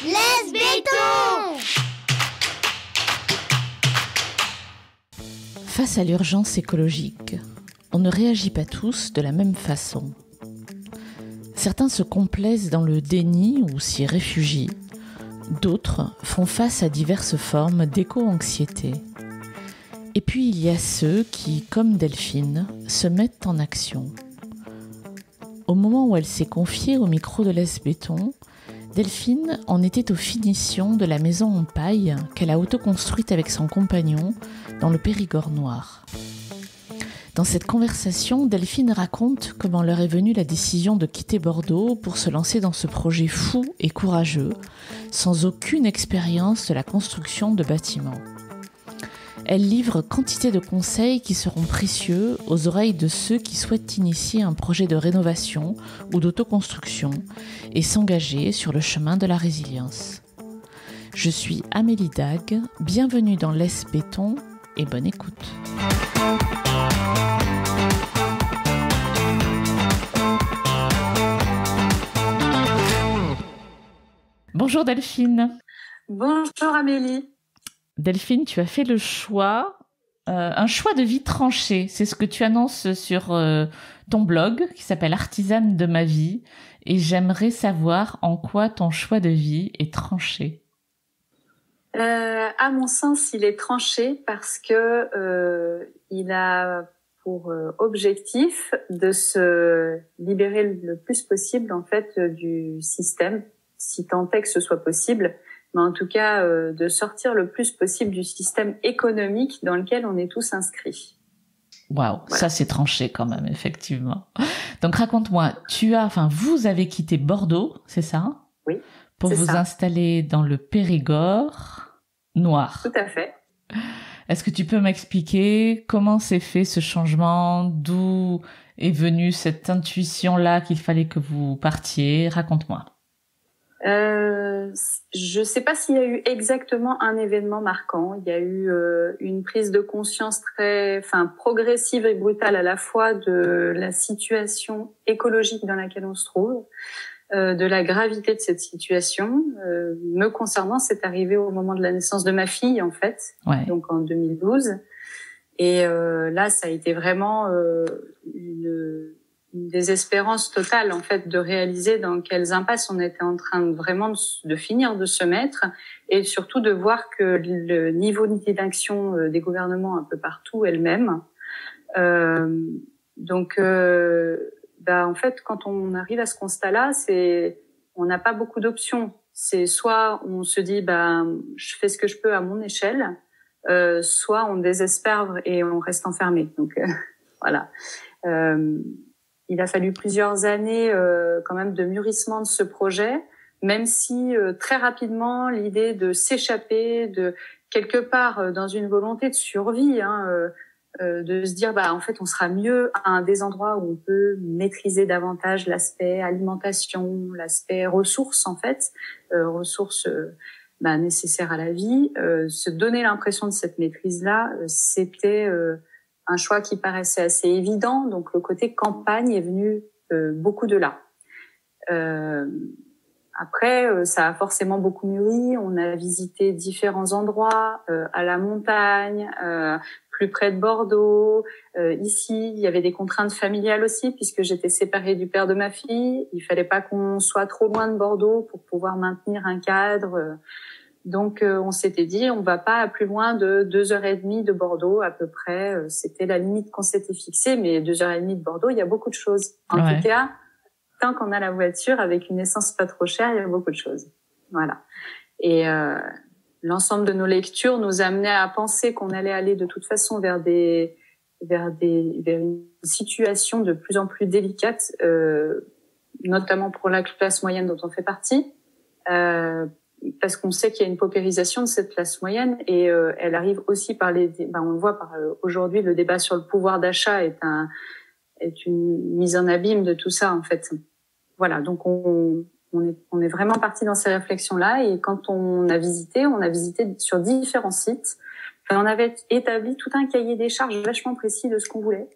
Laisse béton! Face à l'urgence écologique, on ne réagit pas tous de la même façon. Certains se complaisent dans le déni ou s'y réfugient. D'autres font face à diverses formes d'éco-anxiété. Et puis il y a ceux qui, comme Delphine, se mettent en action. Au moment où elle s'est confiée au micro de Laisse béton, Delphine en était aux finitions de la maison en paille qu'elle a autoconstruite avec son compagnon dans le Périgord noir. Dans cette conversation, Delphine raconte comment leur est venue la décision de quitter Bordeaux pour se lancer dans ce projet fou et courageux, sans aucune expérience de la construction de bâtiments. Elle livre quantité de conseils qui seront précieux aux oreilles de ceux qui souhaitent initier un projet de rénovation ou d'autoconstruction et s'engager sur le chemin de la résilience. Je suis Amélie Dague, bienvenue dans Laisse béton et bonne écoute. Bonjour Delphine. Bonjour Amélie. Delphine, tu as fait le choix, un choix de vie tranché. C'est ce que tu annonces sur ton blog qui s'appelle Artisane de ma vie. Et j'aimerais savoir en quoi ton choix de vie est tranché. À mon sens, il est tranché parce que il a pour objectif de se libérer le plus possible en fait du système, si tant est que ce soit possible. Mais en tout cas, de sortir le plus possible du système économique dans lequel on est tous inscrits. Waouh, voilà. Ça c'est tranché quand même, effectivement. Donc raconte-moi, vous avez quitté Bordeaux, c'est ça ? Oui. Pour vous installer dans le Périgord noir. Tout à fait. Est-ce que tu peux m'expliquer comment s'est fait ce changement, d'où est venue cette intuition-là qu'il fallait que vous partiez ? Raconte-moi. Je sais pas s'il y a eu exactement un événement marquant. Il y a eu une prise de conscience progressive et brutale à la fois de la situation écologique dans laquelle on se trouve, de la gravité de cette situation. Me concernant, c'est arrivé au moment de la naissance de ma fille, en fait, donc en 2012. Et là, ça a été vraiment une désespérance totale, en fait, de réaliser dans quelles impasses on était en train vraiment de finir de se mettre, et surtout de voir que le niveau d'inaction des gouvernements un peu partout est le même. En fait, quand on arrive à ce constat-là, on n'a pas beaucoup d'options. C'est soit on se dit, je fais ce que je peux à mon échelle, soit on désespère et on reste enfermé. Donc, voilà. Il a fallu plusieurs années quand même de mûrissement de ce projet, même si très rapidement l'idée de s'échapper, de quelque part dans une volonté de survie, de se dire en fait on sera mieux à des endroits où on peut maîtriser davantage l'aspect alimentation, l'aspect ressources en fait, ressources nécessaires à la vie, se donner l'impression de cette maîtrise-là, c'était un choix qui paraissait assez évident, donc le côté campagne est venu beaucoup de là. Après, ça a forcément beaucoup mûri. On a visité différents endroits, à la montagne, plus près de Bordeaux. Ici, il y avait des contraintes familiales aussi, puisque j'étais séparée du père de ma fille. Il fallait pas qu'on soit trop loin de Bordeaux pour pouvoir maintenir un cadre. Donc, on s'était dit, on va pas plus loin de 2h30 de Bordeaux, à peu près. C'était la limite qu'on s'était fixée, mais 2h30 de Bordeaux, il y a beaucoup de choses. En tout cas, tant qu'on a la voiture, avec une essence pas trop chère, il y a beaucoup de choses. Voilà. Et l'ensemble de nos lectures nous amenait à penser qu'on allait aller de toute façon vers une situation de plus en plus délicate, notamment pour la classe moyenne dont on fait partie. Parce qu'on sait qu'il y a une paupérisation de cette classe moyenne et elle arrive aussi par on le voit par aujourd'hui, le débat sur le pouvoir d'achat est une mise en abîme de tout ça en fait. Voilà, donc on est vraiment parti dans ces réflexions-là et quand on a visité sur différents sites. On avait établi tout un cahier des charges vachement précis de ce qu'on voulait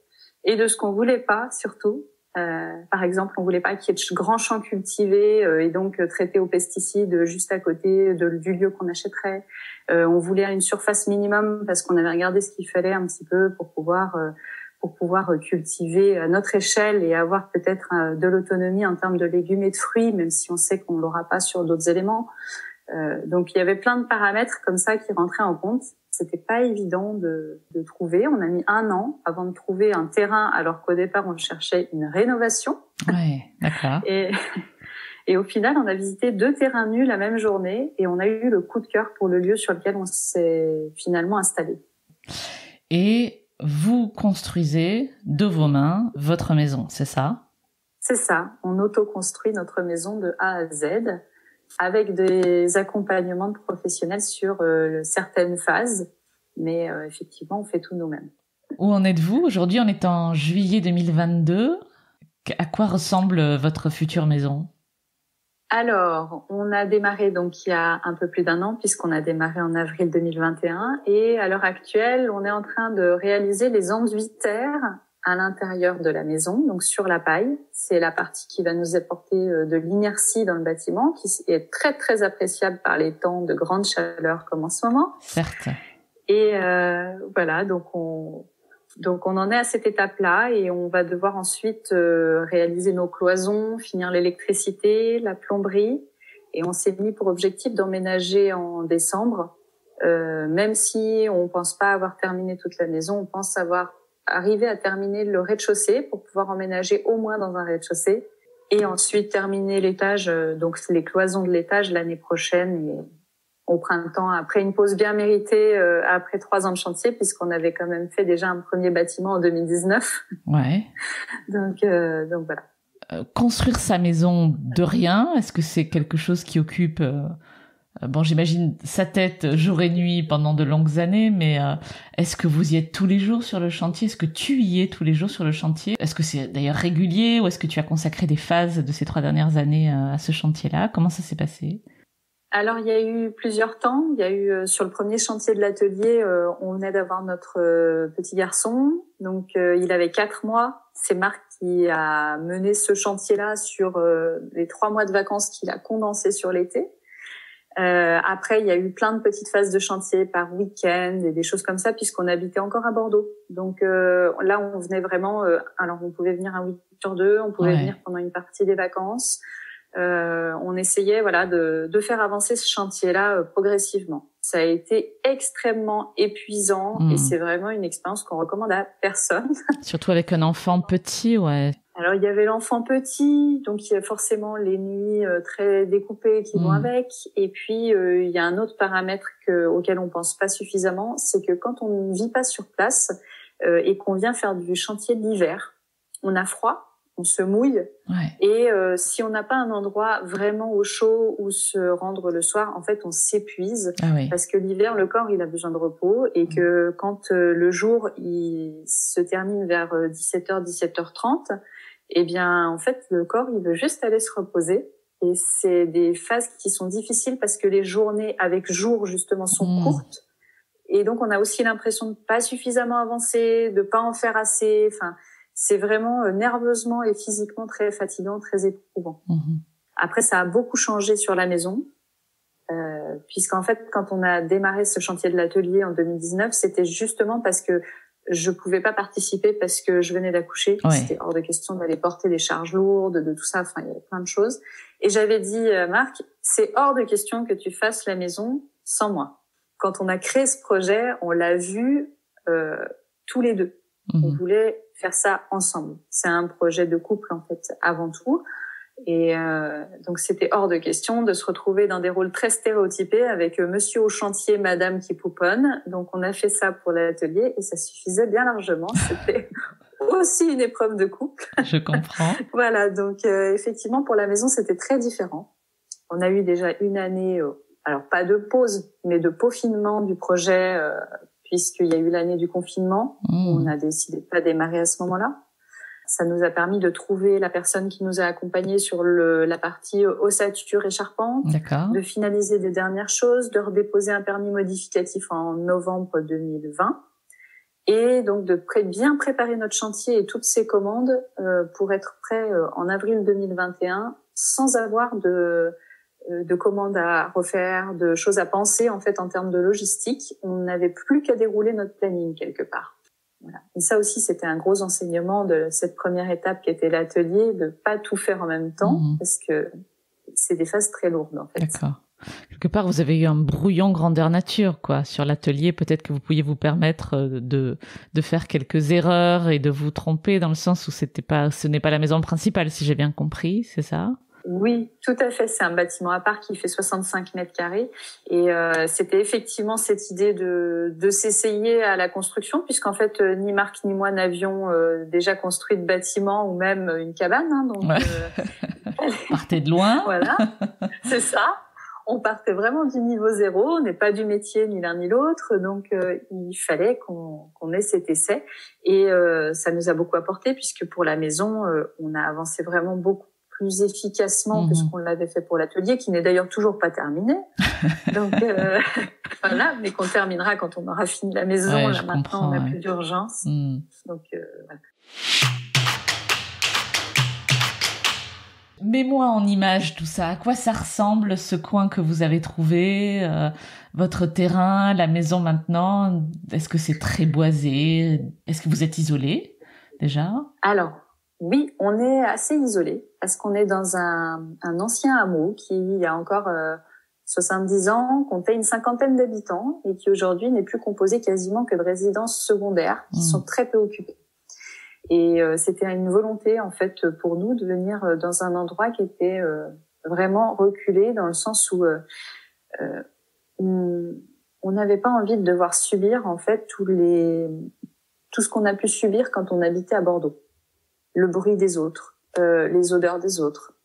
et de ce qu'on voulait pas surtout. Par exemple, on voulait pas qu'il y ait de grands champs cultivés et donc traités aux pesticides juste à côté du lieu qu'on achèterait. On voulait une surface minimum parce qu'on avait regardé ce qu'il fallait un petit peu pour pouvoir cultiver à notre échelle et avoir peut-être de l'autonomie en termes de légumes et de fruits, même si on sait qu'on l'aura pas sur d'autres éléments. Donc il y avait plein de paramètres comme ça qui rentraient en compte. C'était pas évident de trouver. On a mis 1 an avant de trouver un terrain, alors qu'au départ on cherchait une rénovation. Ouais, d'accord. Et au final, on a visité 2 terrains nus la même journée et on a eu le coup de cœur pour le lieu sur lequel on s'est finalement installé. Et vous construisez de vos mains votre maison, c'est ça? C'est ça. On auto-construit notre maison de A à Z, avec des accompagnements de professionnels sur certaines phases, mais effectivement, on fait tout nous-mêmes. Où en êtes-vous aujourd'hui? On est en juillet 2022. À quoi ressemble votre future maison? Alors, on a démarré donc il y a un peu plus d'1 an, puisqu'on a démarré en avril 2021, et à l'heure actuelle, on est en train de réaliser les enduits terre à l'intérieur de la maison, donc sur la paille. C'est la partie qui va nous apporter de l'inertie dans le bâtiment, qui est très très appréciable par les temps de grande chaleur comme en ce moment. Certes. Et voilà, donc on en est à cette étape-là et on va devoir ensuite réaliser nos cloisons, finir l'électricité, la plomberie, et on s'est mis pour objectif d'emménager en décembre. Même si on pense pas avoir terminé toute la maison, on pense avoir arriver à terminer le rez-de-chaussée pour pouvoir emménager au moins dans un rez-de-chaussée et ensuite terminer l'étage, donc les cloisons de l'étage l'année prochaine et au printemps, après une pause bien méritée après 3 ans de chantier, puisqu'on avait quand même fait déjà un premier bâtiment en 2019. Ouais. Donc voilà. Construire sa maison de rien, est-ce que c'est quelque chose qui occupe j'imagine sa tête jour et nuit pendant de longues années, mais est-ce que vous y êtes tous les jours sur le chantier? Est-ce que tu y es tous les jours sur le chantier? Est-ce que c'est d'ailleurs régulier ou est-ce que tu as consacré des phases de ces 3 dernières années à ce chantier-là? Comment ça s'est passé? Alors, il y a eu plusieurs temps. Il y a eu sur le premier chantier de l'atelier, on venait d'avoir notre petit garçon. Donc, il avait 4 mois. C'est Marc qui a mené ce chantier-là sur les 3 mois de vacances qu'il a condensé sur l'été. Après, il y a eu plein de petites phases de chantier par week-end et des choses comme ça, puisqu'on habitait encore à Bordeaux. Donc là, on venait vraiment. Alors, on pouvait venir un week-end sur 2, on pouvait venir pendant une partie des vacances. On essayait, voilà, de faire avancer ce chantier-là progressivement. Ça a été extrêmement épuisant et c'est vraiment une expérience qu'on recommande à personne. Surtout avec un enfant petit, ouais. Alors, il y avait l'enfant petit, donc il y a forcément les nuits très découpées qui vont avec. Et puis, il y a un autre paramètre auquel on pense pas suffisamment, c'est que quand on ne vit pas sur place et qu'on vient faire du chantier de l'hiver, on a froid, on se mouille. Ouais. Et si on n'a pas un endroit vraiment au chaud où se rendre le soir, en fait, on s'épuise. Ah oui. Parce que l'hiver, le corps, il a besoin de repos. Et que quand le jour, il se termine vers 17h, 17h30, eh bien, en fait, le corps, il veut juste aller se reposer. Et c'est des phases qui sont difficiles parce que les journées avec jour, justement, sont courtes. Et donc, on a aussi l'impression de pas suffisamment avancer, de pas en faire assez. Enfin, c'est vraiment nerveusement et physiquement très fatigant, très éprouvant. Après, ça a beaucoup changé sur la maison. Puisqu'en fait, quand on a démarré ce chantier de l'atelier en 2019, c'était justement parce que je pouvais pas participer parce que je venais d'accoucher. Ouais. C'était hors de question d'aller porter des charges lourdes, de tout ça. Enfin, il y avait plein de choses. Et j'avais dit, Marc, c'est hors de question que tu fasses la maison sans moi. Quand on a créé ce projet, on l'a vu tous les deux. On voulait faire ça ensemble. C'est un projet de couple, en fait, avant tout. Et donc, c'était hors de question de se retrouver dans des rôles très stéréotypés avec monsieur au chantier, madame qui pouponne. Donc, on a fait ça pour l'atelier et ça suffisait bien largement. C'était aussi une épreuve de couple. Je comprends. Voilà, donc effectivement, pour la maison, c'était très différent. On a eu déjà une année, alors pas de pause, mais de peaufinement du projet, puisqu'il y a eu l'année du confinement. On a décidé de pas démarrer à ce moment-là. Ça nous a permis de trouver la personne qui nous a accompagnés sur la partie ossature et charpente, de finaliser des dernières choses, de redéposer un permis modificatif en novembre 2020. et donc de bien préparer notre chantier et toutes ces commandes pour être prêt en avril 2021 sans avoir de commandes à refaire, de choses à penser en fait en termes de logistique. On n'avait plus qu'à dérouler notre planning quelque part. Voilà. Et ça aussi, c'était un gros enseignement de cette première étape qui était l'atelier, de pas tout faire en même temps, parce que c'est des phases très lourdes en fait. D'accord. Quelque part, vous avez eu un brouillon grandeur nature, quoi. Sur l'atelier, peut-être que vous pouviez vous permettre de faire quelques erreurs et de vous tromper dans le sens où ce n'est pas la maison principale, si j'ai bien compris, c'est ça? Oui, tout à fait. C'est un bâtiment à part qui fait 65 mètres carrés. Et c'était effectivement cette idée de s'essayer à la construction, puisqu'en fait, ni Marc ni moi n'avions déjà construit de bâtiment ou même une cabane. Hein, donc, partez de loin. Voilà, c'est ça. On partait vraiment du niveau zéro. On n'est pas du métier ni l'un ni l'autre. Donc, il fallait qu'on ait cet essai. Et ça nous a beaucoup apporté, puisque pour la maison, on a avancé vraiment beaucoup plus efficacement que ce qu'on l'avait fait pour l'atelier, qui n'est d'ailleurs toujours pas terminé. Donc voilà, mais qu'on terminera quand on aura fini la maison. Ouais, là maintenant, on n'a plus d'urgence. Donc voilà. Mets-moi en image tout ça. À quoi ça ressemble ce coin que vous avez trouvé, votre terrain, la maison maintenant? Est-ce que c'est très boisé? Est-ce que vous êtes isolé déjà? Alors, oui, on est assez isolé parce qu'on est dans un ancien hameau qui, il y a encore 70 ans, comptait une 50aine d'habitants et qui aujourd'hui n'est plus composé quasiment que de résidences secondaires qui sont très peu occupées. Et c'était une volonté en fait pour nous de venir dans un endroit qui était vraiment reculé dans le sens où on n'avait pas envie de devoir subir en fait tout ce qu'on a pu subir quand on habitait à Bordeaux. Le bruit des autres, les odeurs des autres,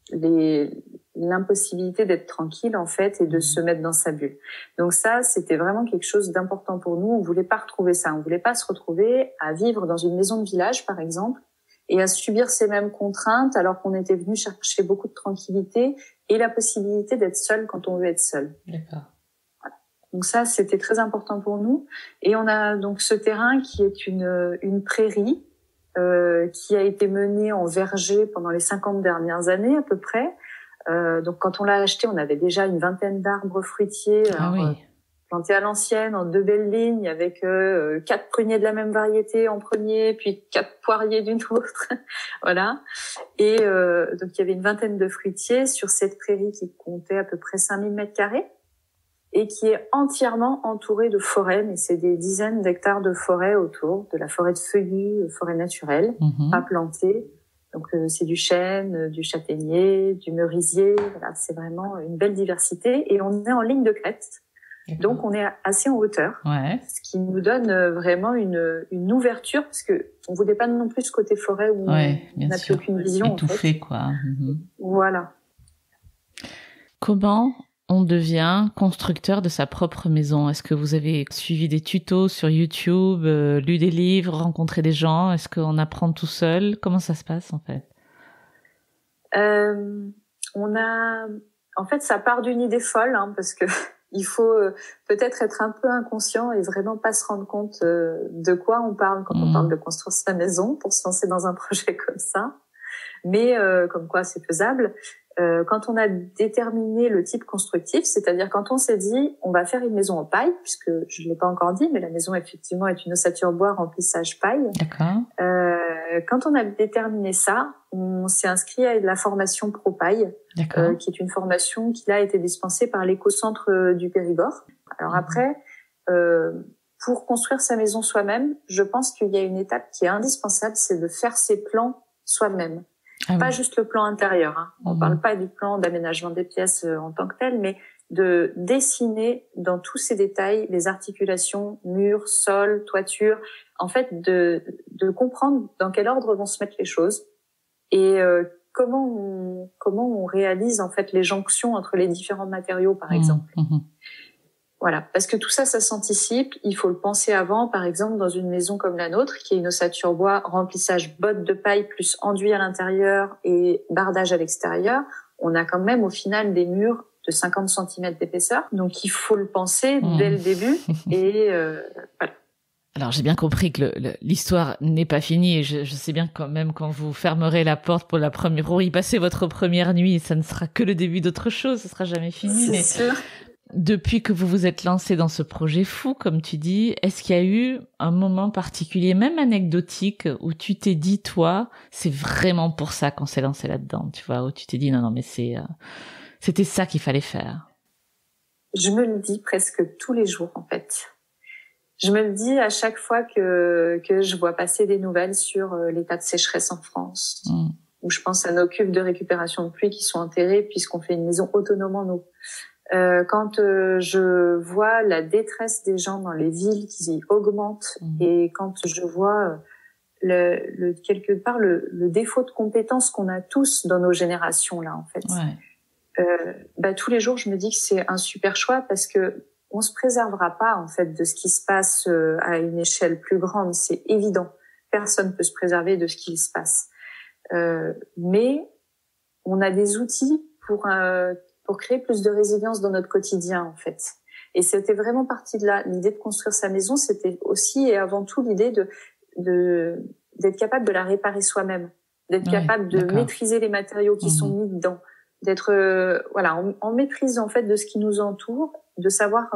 l'impossibilité d'être tranquille en fait et de se mettre dans sa bulle. Donc ça, c'était vraiment quelque chose d'important pour nous. On voulait pas retrouver ça. On voulait pas se retrouver à vivre dans une maison de village, par exemple, et à subir ces mêmes contraintes alors qu'on était venu chercher beaucoup de tranquillité et la possibilité d'être seul quand on veut être seul. D'accord. Voilà. Donc ça, c'était très important pour nous. Et on a donc ce terrain qui est une prairie qui a été menée en verger pendant les 50 dernières années à peu près. Donc quand on l'a acheté, on avait déjà une vingtaine d'arbres fruitiers plantés à l'ancienne en 2 belles lignes avec 4 pruniers de la même variété en premier, puis 4 poiriers d'une autre. Voilà. Et donc il y avait une vingtaine de fruitiers sur cette prairie qui comptait à peu près 5000 mètres carrés et qui est entièrement entourée de forêts, mais c'est des dizaines d'hectares de forêt autour, de la forêt de feuillus, forêt naturelle, pas plantée. Donc c'est du chêne, du châtaignier, du merisier, voilà, c'est vraiment une belle diversité et on est en ligne de crête. Donc on est assez en hauteur, ce qui nous donne vraiment une ouverture parce que on voulait pas non plus ce côté forêt où on n'a plus aucune vision. Étouffé, en fait. Quoi. Voilà. Comment on devient constructeur de sa propre maison? Est-ce que vous avez suivi des tutos sur YouTube, lu des livres, rencontré des gens? Est-ce qu'on apprend tout seul? Comment ça se passe en fait? En fait, ça part d'une idée folle, hein, parce que il faut peut-être être un peu inconscient et vraiment pas se rendre compte de quoi on parle quand on parle de construire sa maison pour se lancer dans un projet comme ça. Mais comme quoi c'est faisable. Quand on a déterminé le type constructif, c'est-à-dire quand on s'est dit on va faire une maison en paille, puisque je ne l'ai pas encore dit, mais la maison effectivement est une ossature bois remplissage paille. D'accord. Quand on a déterminé ça, on s'est inscrit à la formation Pro Paille, qui est une formation qui là a été dispensée par l'éco-centre du Périgord. Alors après, pour construire sa maison soi-même, je pense qu'il y a une étape qui est indispensable, c'est de faire ses plans soi-même. Pas juste le plan intérieur, hein. On parle pas du plan d'aménagement des pièces en tant que tel, mais de dessiner dans tous ces détails les articulations, murs, sol, toiture, en fait de comprendre dans quel ordre vont se mettre les choses et comment on réalise en fait les jonctions entre les différents matériaux par exemple. Voilà, parce que tout ça, ça s'anticipe. Il faut le penser avant. Par exemple, dans une maison comme la nôtre, qui est une ossature bois, remplissage bottes de paille plus enduit à l'intérieur et bardage à l'extérieur, on a quand même au final des murs de 50 cm d'épaisseur. Donc, il faut le penser dès le début. Et voilà. Alors j'ai bien compris que l'histoire n'est pas finie et je sais bien quand même quand vous fermerez la porte pour y passer votre première nuit, ça ne sera que le début d'autre chose, ce sera jamais fini. C'est sûr. Depuis que vous vous êtes lancé dans ce projet fou, comme tu dis, est-ce qu'il y a eu un moment particulier, même anecdotique, où tu t'es dit, toi, c'est vraiment pour ça qu'on s'est lancé là-dedans, tu vois, où tu t'es dit, non, mais c'était ça qu'il fallait faire? Je me le dis presque tous les jours, en fait. Je me le dis à chaque fois que je vois passer des nouvelles sur l'état de sécheresse en France, où je pense à nos cuves de récupération de pluie qui sont enterrées puisqu'on fait une maison autonome en eau. Quand je vois la détresse des gens dans les villes qui augmente et quand je vois quelque part le défaut de compétences qu'on a tous dans nos générations là en fait. Ouais. Tous les jours je me dis que c'est un super choix parce que on se préservera pas en fait de ce qui se passe à une échelle plus grande, c'est évident. Personne peut se préserver de ce qui se passe. Mais on a des outils pour créer plus de résilience dans notre quotidien, en fait. Et c'était vraiment partie de là. L'idée de construire sa maison, c'était aussi et avant tout l'idée d'être capable de la réparer soi-même, d'être capable de maîtriser les matériaux qui sont mis dedans, d'être en maîtrise en fait de ce qui nous entoure, de savoir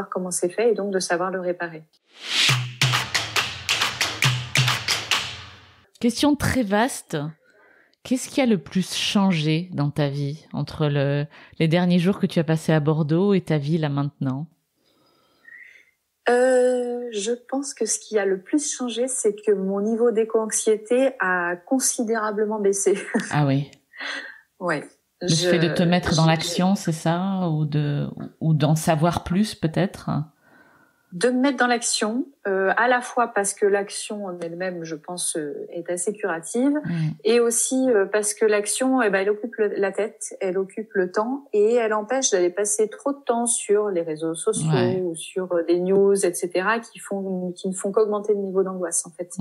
comment c'est fait et donc de savoir le réparer. Question très vaste. Qu'est-ce qui a le plus changé dans ta vie entre les derniers jours que tu as passés à Bordeaux et ta vie là maintenant? Je pense que ce qui a le plus changé, c'est que mon niveau d'éco-anxiété a considérablement baissé. Ah oui. Ouais. Le fait de te mettre dans l'action, c'est ça? Ou d'en savoir plus peut-être? De me mettre dans l'action, à la fois parce que l'action en elle-même, je pense, est assez curative, et aussi parce que l'action, elle occupe la tête, elle occupe le temps, et elle empêche d'aller passer trop de temps sur les réseaux sociaux ou sur des news, etc., qui ne font qu'augmenter le niveau d'angoisse, en fait.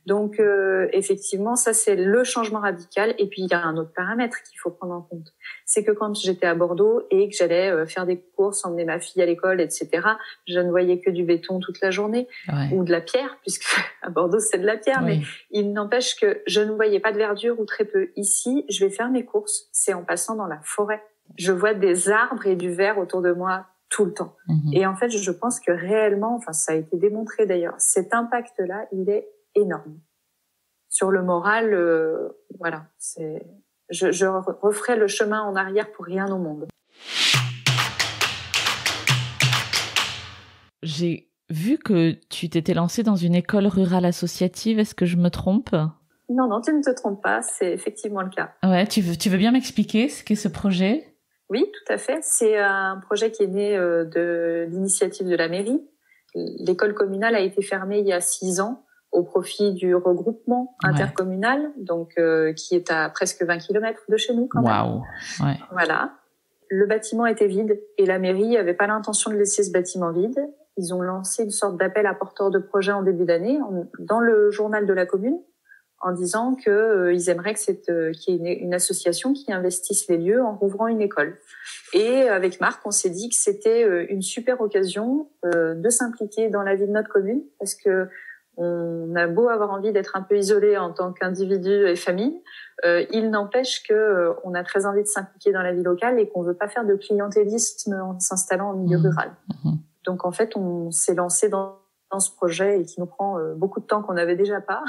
Donc, effectivement, ça, c'est le changement radical. Et puis, il y a un autre paramètre qu'il faut prendre en compte. C'est que quand j'étais à Bordeaux et que j'allais faire des courses, emmener ma fille à l'école, etc., je ne voyais que du béton toute la journée ou de la pierre, puisque à Bordeaux c'est de la pierre, mais il n'empêche que je ne voyais pas de verdure ou très peu. Ici, je vais faire mes courses, c'est en passant dans la forêt. Je vois des arbres et du vert autour de moi tout le temps. Et en fait, je pense que réellement, enfin ça a été démontré d'ailleurs, cet impact-là, il est énorme. Sur le moral, je referai le chemin en arrière pour rien au monde. J'ai vu que tu t'étais lancée dans une école rurale associative. Est-ce que je me trompe? Non, tu ne te trompes pas. C'est effectivement le cas. Ouais, tu veux bien m'expliquer ce qu'est ce projet? Oui, tout à fait. C'est un projet qui est né de l'initiative de la mairie. L'école communale a été fermée il y a 6 ans au profit du regroupement intercommunal, donc qui est à presque 20 km de chez nous quand même. Waouh. Ouais. Voilà. Le bâtiment était vide et la mairie n'avait pas l'intention de laisser ce bâtiment vide. Ils ont lancé une sorte d'appel à porteurs de projets en début d'année dans le journal de la commune en disant que ils aimeraient qu'il y ait une association qui investisse les lieux en rouvrant une école. Et avec Marc, on s'est dit que c'était une super occasion de s'impliquer dans la vie de notre commune parce que on a beau avoir envie d'être un peu isolé en tant qu'individu et famille, il n'empêche que on a très envie de s'impliquer dans la vie locale et qu'on veut pas faire de clientélisme en s'installant en milieu rural. Donc en fait, on s'est lancé dans ce projet et qui nous prend beaucoup de temps qu'on n'avait déjà pas.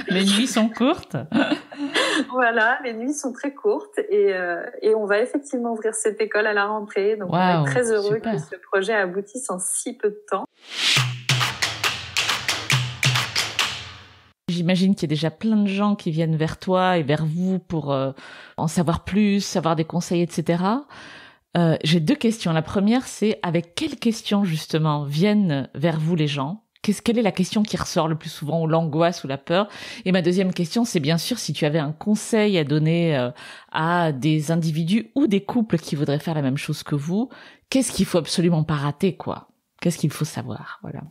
Les nuits sont courtes. Voilà, les nuits sont très courtes et on va effectivement ouvrir cette école à la rentrée. Donc on est très heureux que ce projet aboutisse en si peu de temps. J'imagine qu'il y a déjà plein de gens qui viennent vers toi et vers vous pour en savoir plus, avoir des conseils, etc. J'ai 2 questions. La première, c'est avec quelles questions justement viennent vers vous les gens? Quelle est la question qui ressort le plus souvent, ou l'angoisse ou la peur? Et ma deuxième question, c'est bien sûr si tu avais un conseil à donner à des individus ou des couples qui voudraient faire la même chose que vous, qu'est-ce qu'il faut absolument pas rater, quoi? Qu'est-ce qu'il faut savoir? Voilà.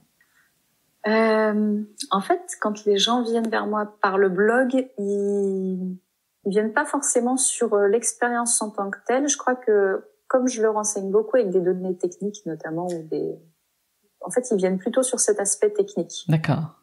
En fait, quand les gens viennent vers moi par le blog, ils viennent pas forcément sur l'expérience en tant que telle. Je crois que comme je le renseigne beaucoup avec des données techniques notamment ou en fait, ils viennent plutôt sur cet aspect technique. D'accord.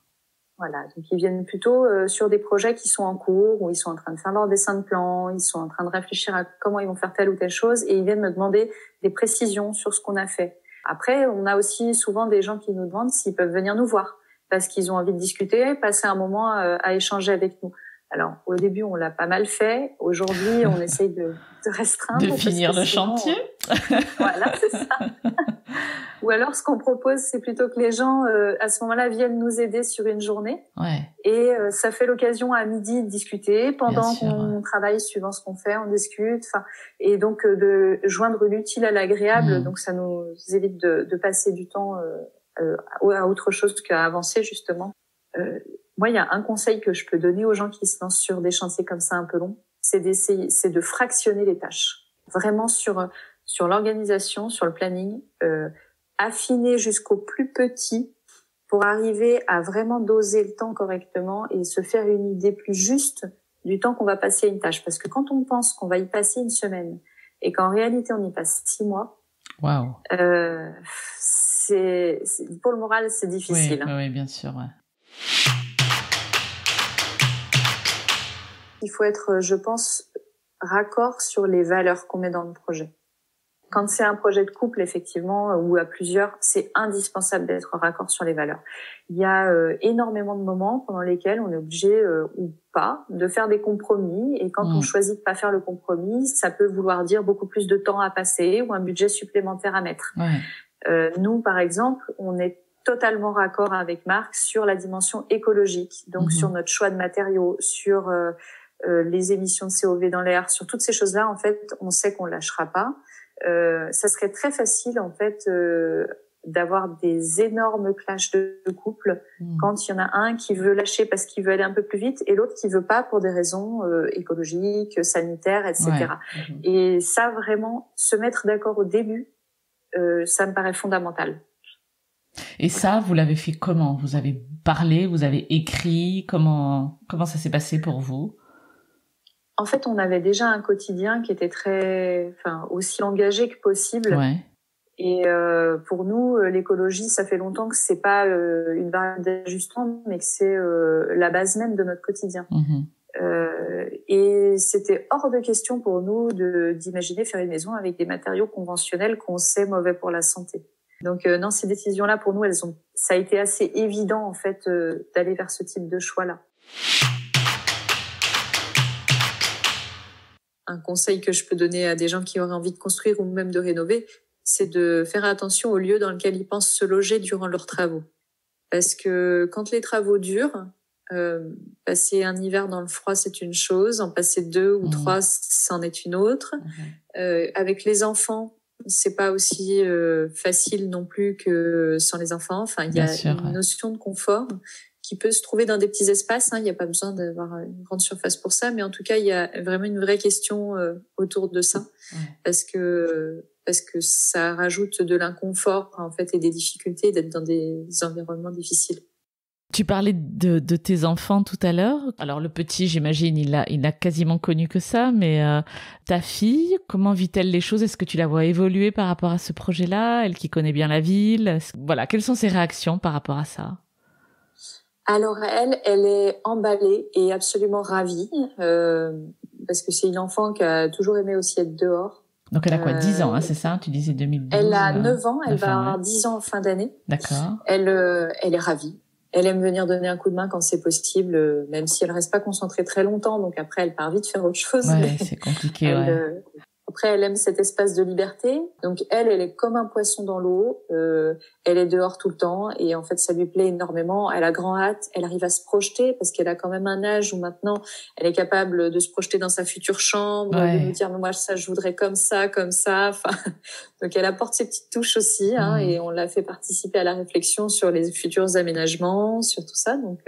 Voilà, donc ils viennent plutôt sur des projets qui sont en cours, où ils sont en train de faire leur dessin de plan, ils sont en train de réfléchir à comment ils vont faire telle ou telle chose, et ils viennent me demander des précisions sur ce qu'on a fait. Après, on a aussi souvent des gens qui nous demandent s'ils peuvent venir nous voir, parce qu'ils ont envie de discuter, passer un moment à échanger avec nous. Alors, au début, on l'a pas mal fait. Aujourd'hui, on essaye de restreindre. De finir le chantier. Voilà, c'est ça. Ou alors, ce qu'on propose, c'est plutôt que les gens, à ce moment-là, viennent nous aider sur une journée. Ouais. Et ça fait l'occasion à midi de discuter. Pendant qu'on travaille, suivant ce qu'on fait, on discute. Enfin, et donc, de joindre l'utile à l'agréable. Donc, ça nous évite de passer du temps à autre chose qu'à avancer, justement. Moi, il y a un conseil que je peux donner aux gens qui se lancent sur des chantiers comme ça un peu longs, c'est de fractionner les tâches. Vraiment sur l'organisation, sur le planning, affiner jusqu'au plus petit pour arriver à vraiment doser le temps correctement et se faire une idée plus juste du temps qu'on va passer à une tâche. Parce que quand on pense qu'on va y passer une semaine et qu'en réalité on y passe 6 mois, waouh, c'est pour le moral, c'est difficile. Oui, bien sûr. Ouais. Il faut être, je pense, raccord sur les valeurs qu'on met dans le projet. Quand c'est un projet de couple, effectivement, ou à plusieurs, c'est indispensable d'être raccord sur les valeurs. Il y a énormément de moments pendant lesquels on est obligé, ou pas, de faire des compromis. Et quand on choisit de pas faire le compromis, ça peut vouloir dire beaucoup plus de temps à passer ou un budget supplémentaire à mettre. Ouais. Nous, par exemple, on est totalement raccord avec Marc sur la dimension écologique, donc sur notre choix de matériaux, sur les émissions de COV dans l'air, sur toutes ces choses-là, en fait, on sait qu'on lâchera pas. Ça serait très facile, en fait, d'avoir des énormes clashs de couple quand il y en a un qui veut lâcher parce qu'il veut aller un peu plus vite et l'autre qui veut pas pour des raisons écologiques, sanitaires, etc. Ouais. Et ça, vraiment, se mettre d'accord au début, ça me paraît fondamental. Et ça, vous l'avez fait comment? Vous avez parlé, vous avez écrit, comment ça s'est passé pour vous? En fait, on avait déjà un quotidien qui était aussi engagé que possible. Ouais. Et pour nous, l'écologie, ça fait longtemps que c'est pas une variable d'ajustement, mais que c'est la base même de notre quotidien. Et c'était hors de question pour nous d'imaginer faire une maison avec des matériaux conventionnels qu'on sait mauvais pour la santé. Donc non, ces décisions-là, pour nous, ça a été assez évident en fait d'aller vers ce type de choix-là. Un conseil que je peux donner à des gens qui auraient envie de construire ou même de rénover, c'est de faire attention au lieu dans lequel ils pensent se loger durant leurs travaux. Parce que quand les travaux durent, passer un hiver dans le froid, c'est une chose, en passer 2 ou 3, c'en est une autre. Avec les enfants, c'est pas aussi facile non plus que sans les enfants. Enfin, il y a une notion de confort qui peut se trouver dans des petits espaces. Il n'y a pas besoin d'avoir une grande surface pour ça, mais en tout cas, il y a vraiment une vraie question autour de ça, parce que ça rajoute de l'inconfort en fait et des difficultés d'être dans des environnements difficiles. Tu parlais de tes enfants tout à l'heure. Alors le petit, j'imagine, il a quasiment connu que ça, mais ta fille, comment vit-elle les choses? Est-ce que tu la vois évoluer par rapport à ce projet-là? Elle qui connaît bien la ville, voilà, quelles sont ses réactions par rapport à ça? Alors elle est emballée et absolument ravie parce que c'est une enfant qui a toujours aimé aussi être dehors. Donc elle a quoi, 10 ans, hein, c'est ça? Tu disais 2012. Elle a 9 ans, elle va avoir 10 ans en fin d'année. D'accord. Elle est ravie. Elle aime venir donner un coup de main quand c'est possible, même si elle reste pas concentrée très longtemps. Donc après, elle part vite faire autre chose. Ouais, c'est compliqué, ouais. Après, elle aime cet espace de liberté. Donc elle est comme un poisson dans l'eau. Elle est dehors tout le temps et en fait, ça lui plaît énormément. Elle a grand hâte. Elle arrive à se projeter parce qu'elle a quand même un âge où maintenant, elle est capable de se projeter dans sa future chambre, de nous dire mais moi ça, je voudrais comme ça, comme ça. Enfin, donc elle apporte ses petites touches aussi, et on l'a fait participer à la réflexion sur les futurs aménagements, sur tout ça. Donc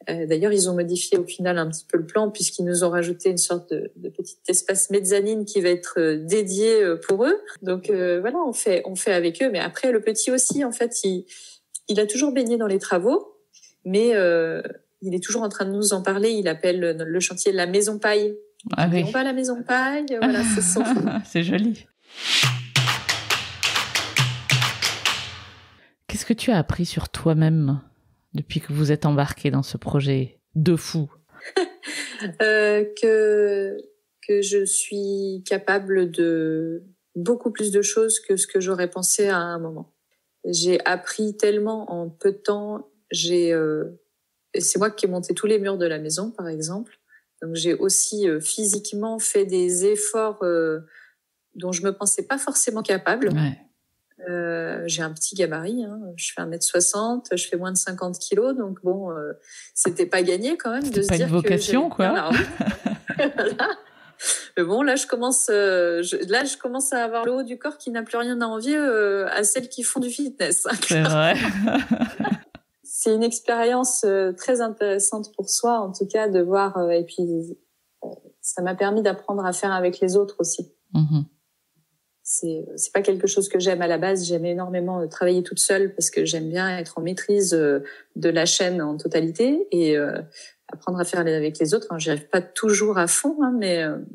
d'ailleurs, ils ont modifié au final un petit peu le plan puisqu'ils nous ont rajouté une sorte de petit espace mezzanine qui va être dédié pour eux. Donc voilà, on fait avec eux. Mais après, le petit aussi, en fait, il a toujours baigné dans les travaux, mais il est toujours en train de nous en parler. Il appelle le chantier la maison paille. Ah oui. On va à la maison paille. Voilà, c'est son. C'est joli. Qu'est-ce que tu as appris sur toi-même depuis que vous êtes embarqué dans ce projet de fou? Que je suis capable de beaucoup plus de choses que ce que j'aurais pensé à un moment. J'ai appris tellement en peu de temps. C'est moi qui ai monté tous les murs de la maison, par exemple. Donc j'ai aussi physiquement fait des efforts dont je me pensais pas forcément capable. Ouais. J'ai un petit gabarit, hein. Je fais 1m60, je fais moins de 50 kilos, donc bon, c'était pas gagné quand même de se dire que... C'était pas une vocation, quoi. Voilà. Mais bon, là, je commence à avoir le haut du corps qui n'a plus rien à envier à celles qui font du fitness. C'est vrai. C'est une expérience très intéressante pour soi, en tout cas, de voir. Et puis, ça m'a permis d'apprendre à faire avec les autres aussi. Mm-hmm. C'est pas quelque chose que j'aime à la base. J'aime énormément travailler toute seule parce que j'aime bien être en maîtrise de la chaîne en totalité et apprendre à faire avec les autres. J'y arrive pas toujours à fond, hein,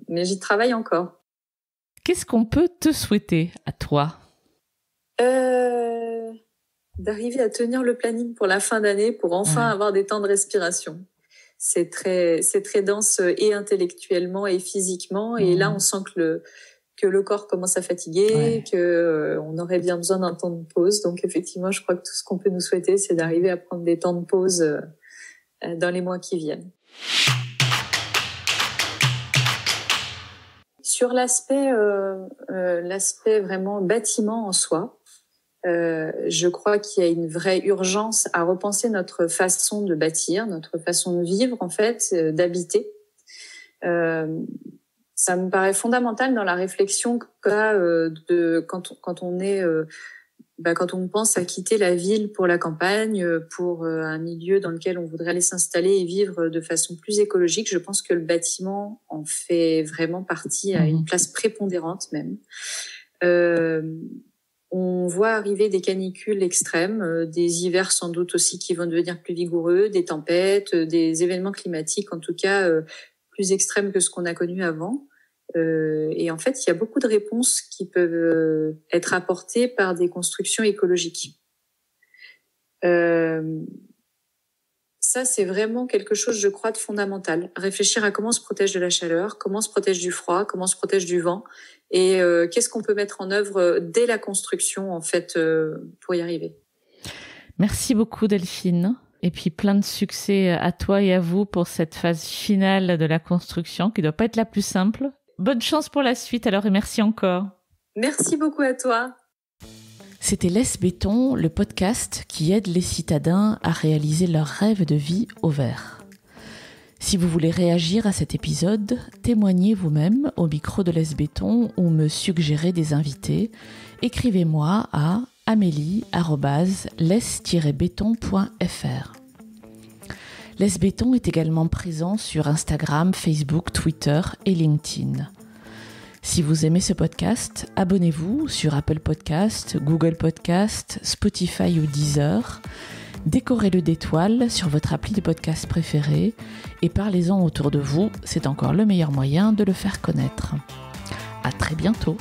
mais j'y travaille encore. Qu'est-ce qu'on peut te souhaiter à toi? D'arriver à tenir le planning pour la fin d'année pour enfin avoir des temps de respiration. C'est très dense et intellectuellement et physiquement. Et là, on sent que le corps commence à fatiguer, que on aurait bien besoin d'un temps de pause. Donc effectivement, je crois que tout ce qu'on peut nous souhaiter, c'est d'arriver à prendre des temps de pause dans les mois qui viennent. Sur l'aspect vraiment bâtiment en soi, je crois qu'il y a une vraie urgence à repenser notre façon de bâtir, notre façon de vivre en fait, d'habiter. Ça me paraît fondamental dans la réflexion quand on pense à quitter la ville pour la campagne, pour un milieu dans lequel on voudrait aller s'installer et vivre de façon plus écologique. Je pense que le bâtiment en fait vraiment partie, à une place prépondérante même. On voit arriver des canicules extrêmes, des hivers sans doute aussi qui vont devenir plus vigoureux, des tempêtes, des événements climatiques en tout cas plus extrêmes que ce qu'on a connu avant. Et en fait, il y a beaucoup de réponses qui peuvent être apportées par des constructions écologiques. Ça, c'est vraiment quelque chose, je crois, de fondamental. Réfléchir à comment on se protège de la chaleur, comment on se protège du froid, comment on se protège du vent, et qu'est-ce qu'on peut mettre en œuvre dès la construction, en fait, pour y arriver. Merci beaucoup, Delphine. Et puis plein de succès à toi et à vous pour cette phase finale de la construction qui doit pas être la plus simple. Bonne chance pour la suite alors et merci encore. Merci beaucoup à toi. C'était Laisse Béton, le podcast qui aide les citadins à réaliser leurs rêves de vie au vert. Si vous voulez réagir à cet épisode, témoignez vous-même au micro de Laisse Béton ou me suggérer des invités, écrivez-moi à amélie@laisse-béton.fr. Laisse Béton est également présent sur Instagram, Facebook, Twitter et LinkedIn. Si vous aimez ce podcast, abonnez-vous sur Apple Podcast, Google Podcast, Spotify ou Deezer. Décorez-le d'étoiles sur votre appli de podcast préféré et parlez-en autour de vous, c'est encore le meilleur moyen de le faire connaître. À très bientôt.